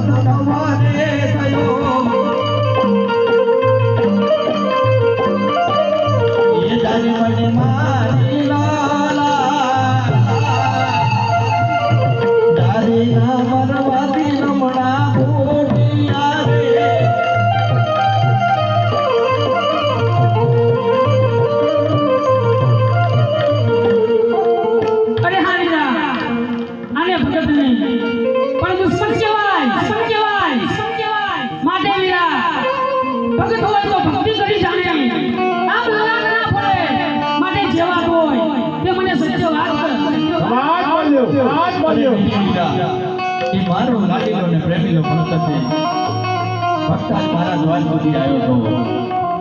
નવરે થયો એ તારી મને મારી લાલા તારી ના મરવાથી રમણા મોટી આવે ભગત હોય તો ભક્તિ કરી જાણે આમ લાલાક ના પડે માટે જેવા હોય તે મને સત્ય વાત કર વાત બોલ્યો એ મારો લાડીલો ને પ્રેમીલો ભક્ત છે ભક્ત આજ મારા દ્વાર સુધી આવ્યો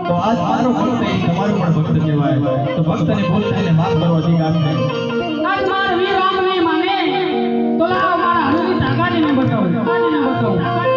તો આજ મારો ભક્ત એ તમારો પણ ભક્ત કહેવાય તો ભક્તને ભૂલ થઈને માફ કરવા દી આપને આજ માર વીર રામ ને માને તો લાવ મારા હનુની તાકાત ને બતાવો